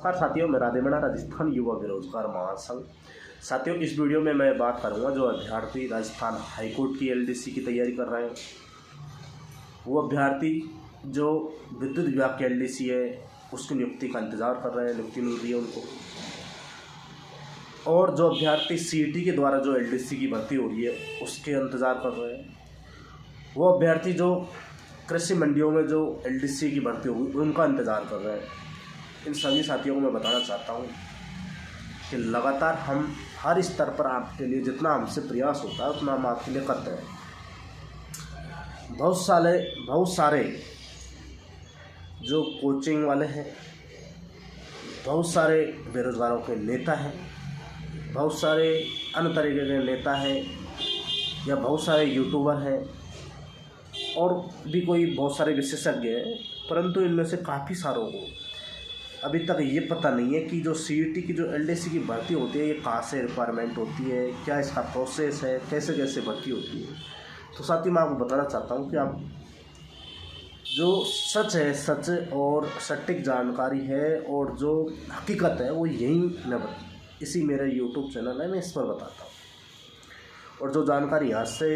नमस्कार साथियों, मैं राधेमणा राजस्थान युवा बेरोजगार महासंघ। साथियों, इस वीडियो में मैं बात करूंगा जो अभ्यर्थी राजस्थान हाईकोर्ट की एलडीसी की तैयारी कर रहे हैं, वो अभ्यर्थी जो विद्युत विभाग की एलडीसी है उसकी नियुक्ति का इंतज़ार कर रहे हैं, नियुक्ति मिल रही है उनको, और जो अभ्यर्थी सीईटी के द्वारा जो एलडीसी की भर्ती हो रही है उसके इंतज़ार कर रहे हैं, वो अभ्यर्थी जो कृषि मंडियों में जो एलडीसी की भर्ती होगी उनका इंतज़ार कर रहे हैं। इन सभी साथियों को मैं बताना चाहता हूं कि लगातार हम हर स्तर पर आपके लिए जितना हमसे प्रयास होता है उतना हम आपके लिए करते हैं। बहुत सारे जो कोचिंग वाले हैं, बहुत सारे बेरोजगारों के नेता हैं, बहुत सारे अन्य तरीके के नेता हैं, या बहुत सारे यूट्यूबर हैं और भी कोई बहुत सारे विशेषज्ञ हैं, परंतु इनमें से काफ़ी सारों को अभी तक ये पता नहीं है कि जो सीईटी की जो एलडीसी की भर्ती होती है ये कहाँ से रिक्वायरमेंट होती है, क्या इसका प्रोसेस है, कैसे कैसे भर्ती होती है। तो साथ ही मैं आपको बताना चाहता हूँ कि आप जो सच है, सच और सटीक जानकारी है और जो हकीकत है वो यही मैं इसी मेरे यूट्यूब चैनल है मैं इस पर बताता हूँ। और जो जानकारी यहाँ से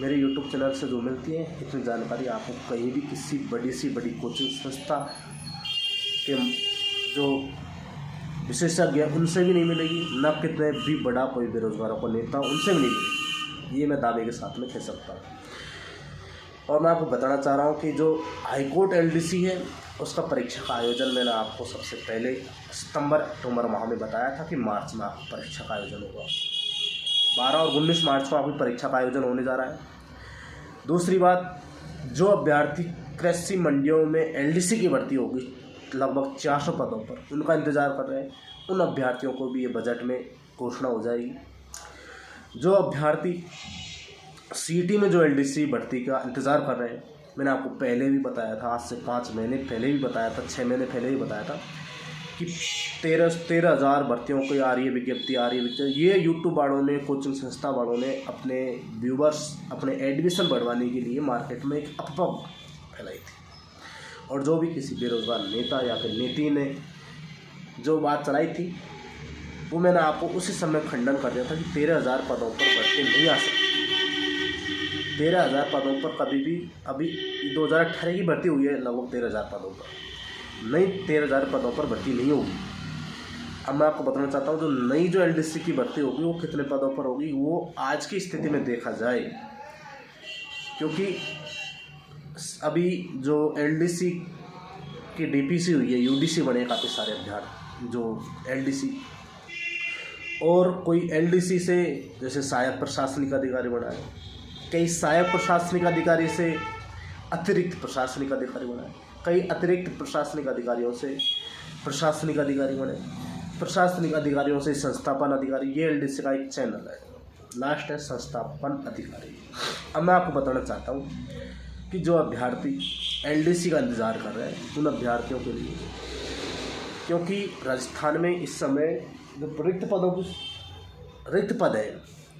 मेरे यूट्यूब चैनल से जो मिलती है, इतनी जानकारी आपको कहीं भी किसी बड़ी कोचिंग संस्था के जो विशेषज्ञ हैं उनसे भी नहीं मिलेगी, न कितने भी बड़ा कोई बेरोजगारों को नेता उनसे भी नहीं मिलेगी। ये मैं दावे के साथ में कह सकता हूँ। और मैं आपको बताना चाह रहा हूँ कि जो हाईकोर्ट एलडीसी है उसका परीक्षा का आयोजन मैंने आपको सबसे पहले सितंबर-अक्टूबर माह में बताया था कि मार्च में आपको परीक्षा का आयोजन होगा। 12 और 19 मार्च को आपकी परीक्षा का आयोजन होने जा रहा है। दूसरी बात, जो अभ्यर्थी कृषि मंडियों में एलडीसी की भर्ती होगी लगभग 400 पदों पर, उनका इंतज़ार कर रहे हैं, उन अभ्यर्थियों को भी ये बजट में घोषणा हो जाएगी। जो अभ्यर्थी सीईटी में जो एलडीसी भर्ती का इंतज़ार कर रहे हैं, मैंने आपको पहले भी बताया था, आज से 5 महीने पहले भी बताया था, 6 महीने पहले भी बताया था कि 13,000 भर्तियों की आ रही है विज्ञप्ति, आ रही है विज्ञप्ति। ये यूट्यूब वालों ने, कोचिंग संस्था वालों ने अपने व्यूवर्स, अपने एडमिशन बढ़वाने के लिए मार्केट में एक अफवाह फैलाई थी। और जो भी किसी बेरोजगार नेता या फिर नेत्री ने जो बात चलाई थी वो मैंने आपको उसी समय खंडन कर दिया था कि 13,000 पदों पर भर्ती नहीं आ सकती। 13,000 पदों पर कभी भी, अभी 2018 की भर्ती हुई है लगभग 13,000 पदों पर, नई 13,000 पदों पर भर्ती नहीं होगी। अब मैं आपको बताना चाहता हूँ जो नई जो एलडीसी की भर्ती होगी वो कितने पदों पर होगी वो आज की स्थिति में देखा जाए, क्योंकि अभी जो एलडीसी की डीपीसी हुई है, यूडीसी बने काफ़ी सारे अभ्यर्थी जो एलडीसी, और कोई एलडीसी से जैसे सहायक प्रशासनिक अधिकारी बना है, कई सहायक प्रशासनिक अधिकारी से अतिरिक्त प्रशासनिक अधिकारी बना है, कई अतिरिक्त प्रशासनिक अधिकारियों से प्रशासनिक अधिकारी बने, प्रशासनिक अधिकारियों से संस्थापन अधिकारी। ये एलडीसी का एक चैनल है, लास्ट है संस्थापन अधिकारी। अब मैं आपको बताना चाहता हूँ कि जो अभ्यर्थी एलडीसी का इंतज़ार कर रहे हैं उन अभ्यर्थियों के लिए, क्योंकि राजस्थान में इस समय जो रिक्त पद है,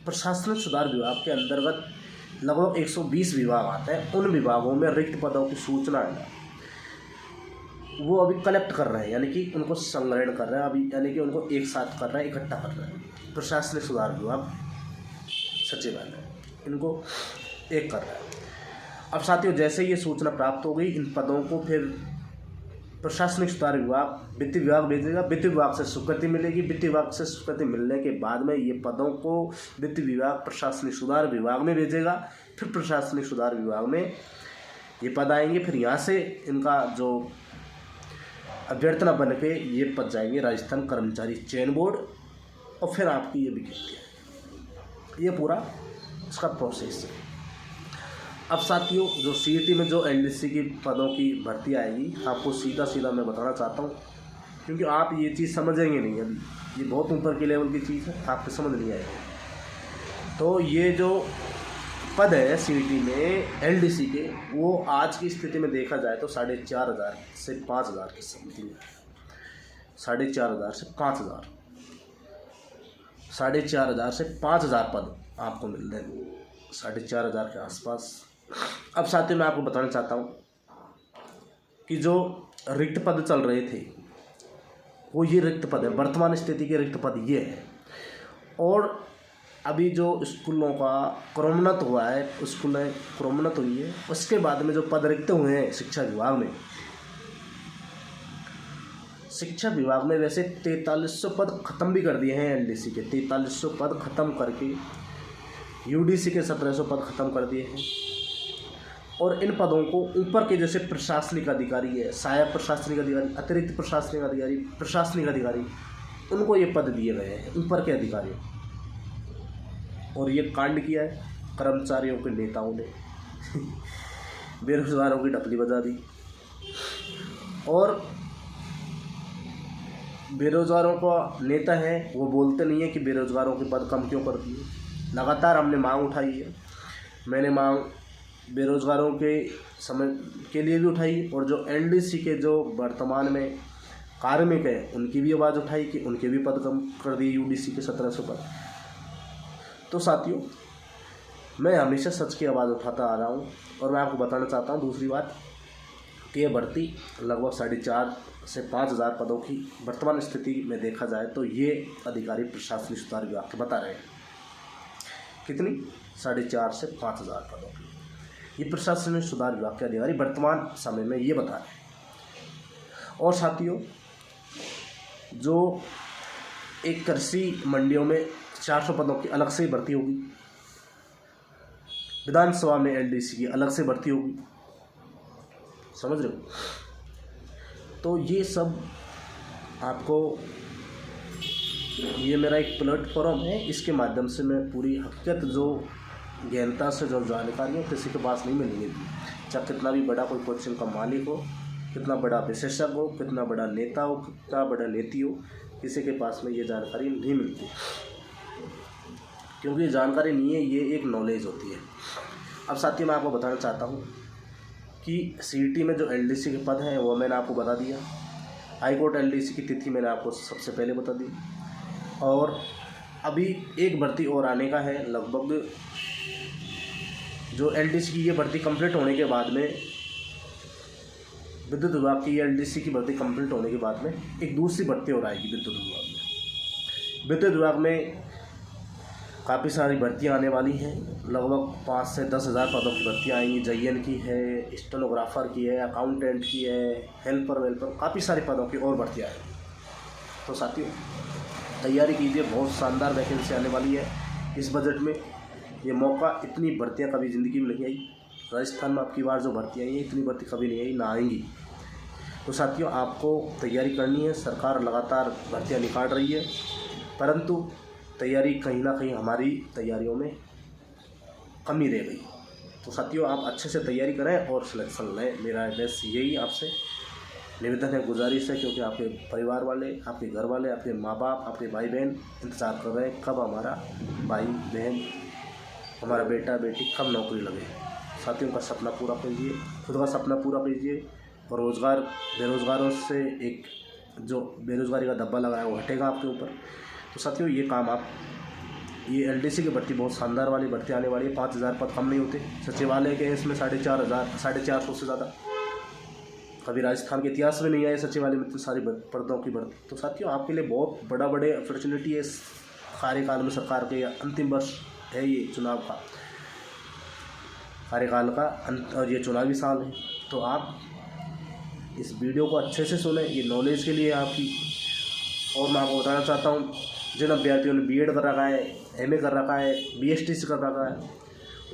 प्रशासनिक सुधार विभाग के अंतर्गत लगभग 120 विभाग आते हैं। उन विभागों में रिक्त पदों की सूचना है वो अभी कलेक्ट कर रहे हैं, यानी कि उनको संग्रहण कर रहे हैं अभी, यानी कि उनको एक साथ कर रहे हैं, इकट्ठा कर रहे हैं। प्रशासनिक सुधार विभाग सचिवालय इनको एक कर रहा है। अब साथियों, जैसे ये सूचना प्राप्त हो गई, इन पदों को फिर प्रशासनिक सुधार विभाग वित्त विभाग भेजेगा, वित्त विभाग से स्वीकृति मिलेगी, वित्त विभाग से स्वीकृति मिलने के बाद में ये पदों को वित्त विभाग प्रशासनिक सुधार विभाग में भेजेगा, फिर प्रशासनिक सुधार विभाग में ये पद आएंगे, फिर यहाँ से इनका जो अभ्यर्थना बन के ये पद जाएंगे राजस्थान कर्मचारी चयन बोर्ड, और फिर आपकी ये विज्ञप्ति है। ये पूरा इसका प्रोसेस है। अब साथियों, जो सीईटी में जो एलडीसी की पदों की भर्ती आएगी, आपको सीधा मैं बताना चाहता हूँ, क्योंकि आप ये चीज़ समझेंगे नहीं, अभी ये बहुत ऊपर के लेवल की चीज़ है, आपको समझ नहीं आएगी। तो ये जो पद है सीईटी में एलडीसी के, वो आज की स्थिति में देखा जाए तो 4,500 से 5,000 की समथिंग, 4,500 से 5,000, 4,500 से 5,000 पद आपको मिल रहे हैं, 4,500 के आसपास। अब साथियों, मैं आपको बताना चाहता हूँ कि जो रिक्त पद चल रहे थे वो ये रिक्त पद है, वर्तमान स्थिति के रिक्त पद ये है। और अभी जो स्कूलों का क्रमोन्नत हुआ है, स्कूलें क्रमोन्नत हुई है, उसके बाद में जो पद रिक्त हुए हैं शिक्षा विभाग में, शिक्षा विभाग में वैसे 4300 पद खत्म भी कर दिए हैं एलडीसी के, 4300 पद खत्म करके यूडीसी के 1700 पद खत्म कर दिए हैं। और इन पदों को ऊपर के जैसे प्रशासनिक अधिकारी है, सहायक प्रशासनिक अधिकारी, अतिरिक्त प्रशासनिक अधिकारी, प्रशासनिक अधिकारी, उनको ये पद दिए गए हैं, ऊपर के अधिकारियों। और ये कांड किया है कर्मचारियों के नेताओं ने बेरोजगारों की ढपली बजा दी। और बेरोजगारों का नेता है वो बोलते नहीं है कि बेरोजगारों के पद कम क्यों कर दिए। लगातार हमने मांग उठाई है, मैंने मांग बेरोजगारों के समय के लिए भी उठाई, और जो एनडीसी के जो वर्तमान में कार्मिक हैं उनकी भी आवाज़ उठाई कि उनके भी पद कम कर दिए यूडीसी के 1700 पद। तो साथियों, मैं हमेशा सच की आवाज़ उठाता आ रहा हूँ, और मैं आपको बताना चाहता हूँ दूसरी बात कि ये भर्ती लगभग 4,500 से 5,000 पदों की वर्तमान स्थिति में देखा जाए तो ये अधिकारी प्रशासनिक सुधार विभाग के बता रहे हैं। कितनी? 4,500 से 5,000 पदों की ये प्रशासनिक सुधार विभाग के अधिकारी वर्तमान समय में ये बता रहे हैं। और साथियों, जो एक कृषि मंडियों में 400 पदों की अलग से भर्ती होगी, विधानसभा में एलडीसी की अलग से भर्ती होगी, समझ रहे हो? तो ये सब आपको, ये मेरा एक प्लेटफॉर्म है, इसके माध्यम से मैं पूरी हकीकत जो गहनता से जो जानकारी है किसी के पास नहीं मिलेगी। चाहे कितना भी बड़ा कोई कोचिंग का मालिक हो, कितना बड़ा विशेषज्ञ हो, कितना बड़ा नेता हो, कितना बड़ा नीति हो, किसी के पास में ये जानकारी नहीं मिलती, क्योंकि जानकारी नहीं है, ये एक नॉलेज होती है। अब साथियों, मैं आपको बताना चाहता हूँ कि सीईटी में जो एलडीसी के पद हैं वो मैंने आपको बता दिया। हाईकोर्ट एलडीसी की तिथि मैंने आपको सबसे पहले बता दी। और अभी एक भर्ती और आने का है, लगभग जो एलडीसी की ये भर्ती कंप्लीट होने के बाद में, विद्युत विभाग की एलडीसी की भर्ती कंप्लीट होने के बाद में एक दूसरी भर्ती और आएगी विद्युत विभाग में। विद्युत विभाग में काफ़ी सारी भर्तियाँ आने वाली हैं, लगभग 5 से 10 हज़ार पदों की भर्तियाँ आएंगी। जयन की है, स्टेनोग्राफर की है, अकाउंटेंट की है, हेल्पर वेल्पर, काफ़ी सारे पदों की और भर्तियाँ हैं। तो साथियों, तैयारी कीजिए, बहुत शानदार वैकेंसी आने वाली है इस बजट में। ये मौका, इतनी भर्तियाँ कभी ज़िंदगी में नहीं आई। राजस्थान में आपकी बार जो भर्तियाँ आई हैं, इतनी भर्ती कभी नहीं आई, ना आएंगी। तो साथियों, आपको तैयारी करनी है। सरकार लगातार भर्तियाँ निकाल रही है, परंतु तैयारी कहीं ना कहीं हमारी तैयारियों में कमी रह गई। तो साथियों, आप अच्छे से तैयारी करें और सिलेक्शन लें। मेरा बस यही आपसे निवेदन है, गुजारिश है, क्योंकि आपके परिवार वाले, आपके घर वाले, आपके माँ बाप, आपके भाई बहन इंतज़ार कर रहे हैं कब हमारा भाई बहन, हमारा बेटा बेटी कब नौकरी लगे। साथियों, का सपना पूरा कीजिए, खुद का सपना पूरा कीजिए, और रोज़गार, बेरोज़गारों से एक जो बेरोज़गारी का धब्बा लगा है वो हटेगा आपके ऊपर। तो साथियों, ये काम आप, ये एलडीसी की भर्ती बहुत शानदार वाली भर्ती आने वाली है। 5,000 पद कम नहीं होते। सचिवालय के इसमें 4,500 से ज़्यादा कभी राजस्थान के इतिहास में नहीं आए सचिवालय में इतनी सारी पदों की भर्ती। तो साथियों, आपके लिए बहुत बड़े अपॉर्चुनिटी है। इस कार्यकाल में सरकार के अंतिम वर्ष है, ये चुनाव का कार्यकाल का अंत, और ये चुनावी साल है। तो आप इस वीडियो को अच्छे से सुने, ये नॉलेज के लिए आपकी। और मैं आपको बताना चाहता हूँ, जिन अभ्यर्थियों ने बीएड कर रखा है, एमए कर रखा है, बीएसटीसी कर रखा है,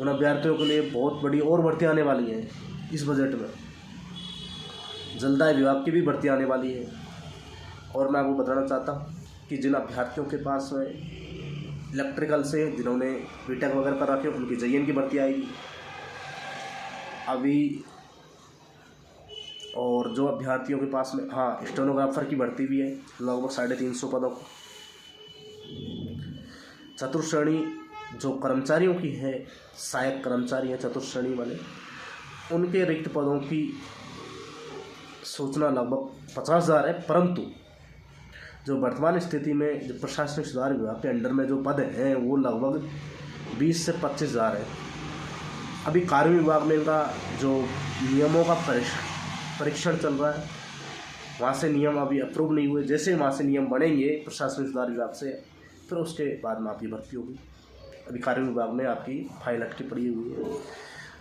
उन अभ्यर्थियों के लिए बहुत बड़ी और भर्ती आने वाली हैं इस बजट में। जलदाय विभाग की भी भर्ती आने वाली है। और मैं आपको बताना चाहता हूँ कि जिन अभ्यर्थियों के पास में इलेक्ट्रिकल से, जिन्होंने बीटेक वगैरह कर रखे, उनकी जयन की भर्ती आएगी अभी। और जो अभ्यर्थियों के पास में, हाँ, स्टेनोग्राफर की भर्ती भी है, लगभग 350 पदों को। चतुर्श्रेणी जो कर्मचारियों की है, सहायक कर्मचारी हैं चतुर्श्रेणी वाले, उनके रिक्त पदों की सूचना लगभग 50,000 है। परंतु जो वर्तमान स्थिति में जो प्रशासनिक सुधार विभाग के अंडर में जो पद हैं वो लगभग 20 से 25,000 है। अभी कार्य विभाग में इनका जो नियमों का परीक्षण चल रहा है, वहाँ से नियम अभी अप्रूव नहीं हुए। जैसे वहाँ से नियम बनेंगे प्रशासनिक सुधार विभाग से, फिर उसके बाद में आपकी भर्ती होगी। अभी कार्य विभाग में आपकी फाइल अटकी पड़ी हुई है,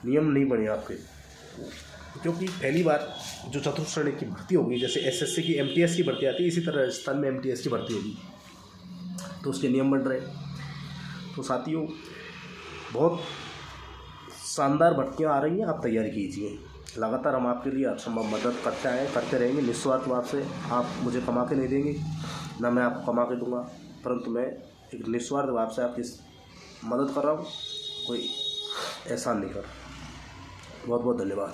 नियम नहीं बने आपके, क्योंकि पहली बार जो चतुर्थ श्रेणी की भर्ती होगी, जैसे एसएससी की एमटीएस की भर्ती आती है, इसी तरह राजस्थान में एमटीएस की भर्ती होगी, तो उसके नियम बन रहे हैं। तो साथियों, बहुत शानदार भर्तियाँ आ रही हैं, आप तैयारी कीजिए। लगातार हम आपके लिए असंभव मदद करते रहेंगे निस्वार्थ भाव से। आप मुझे कमा के नहीं देंगे, ना मैं आपको कमा के दूंगा, परंतु मैं एक निस्वार्थ भाव से आपकी मदद कर रहा हूँ, कोई एहसान नहीं कर रहा। बहुत बहुत धन्यवाद।